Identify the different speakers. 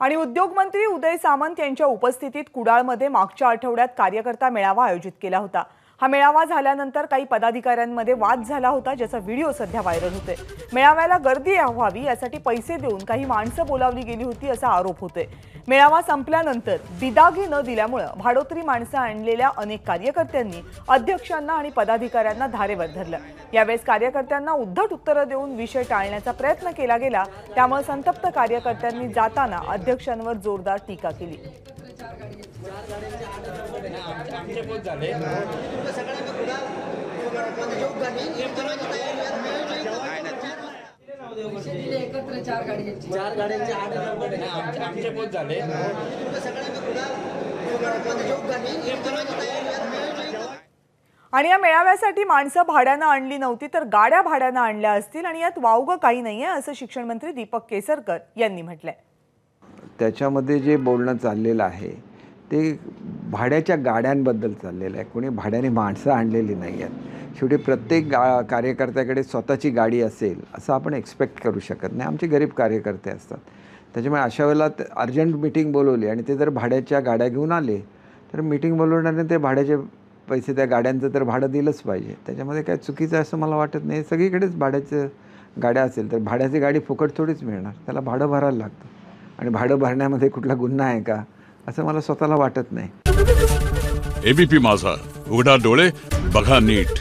Speaker 1: आणि उद्योगमंत्री उदय सामंत यांच्या उपस्थितीत कुडाळमध्ये मागच्या आठवड्यात कार्यकर्ता मेळावा आयोजित केला होता। हा मेळावा झाल्यानंतर काही पदाधिकाऱ्यांमध्ये वाद झाला होता, ज्याचा व्हिडिओ सध्या व्हायरल होतोय। मेळाव्याला गर्दी व्हावी यासाठी पैसे देऊन काही माणसं बोलावली गेली होती असा आरोप होतोय। मेळावा संपल्यानंतर बिदागी न दिल्यामुळे भाडोत्री माणसं आणलेल्या अनेक कार्यकर्त्यांनी अध्यक्षांना आणि पदाधिकाऱ्यांना धारेवर धरलं। यावेळेस कार्यकर्त्यांना उद्धट उत्तरे देऊन विषय टाळण्याचा प्रयत्न केला गेला, त्यामुळे संतप्त कार्यकर्त्यांनी जाताना अध्यक्षांवर जोरदार टीका केली। आणि या मेळाव्यासाठी माणसं भाड्यानं आणली नव्हती, तर गाड्या भाड्यानं आणल्या असतील आणि यात वावगं काही नाहीये असं शिक्षण मंत्री दीपक केसरकर यांनी म्हटलंय।
Speaker 2: त्याच्यामध्ये जे बोलणं चाललेलं आहे ते भाड्याच्या गाड्यांबद्दल चाललेलं आहे। कोणी भाड्याने माणसं आणलेली नाही आहेत। शेवटी प्रत्येक कार्यकर्त्याकडे स्वतःची गाडी असेल असं आपण एक्सपेक्ट करू शकत नाही। आमचे गरीब कार्यकर्ते असतात, त्याच्यामुळे अशा वेळेला अर्जंट मीटिंग बोलवली आणि ते जर भाड्याच्या गाड्या घेऊन आले तर मीटिंग बोलवण्याने ते भाड्याचे पैसे त्या गाड्यांचं तर भाडं दिलंच पाहिजे। त्याच्यामध्ये काय चुकीचं असं मला वाटत नाही। सगळीकडेच भाड्याचं गाड्या असेल तर भाड्याची गाडी फुकट थोडीच मिळणार, त्याला भाडं भरायला लागतं आणि भाडं भरण्यामध्ये कुठला गुन्हा आहे का असं मला स्वतःला वाटत नाही।
Speaker 3: एबीपी माझा, उघडा डोळे बघा नीट।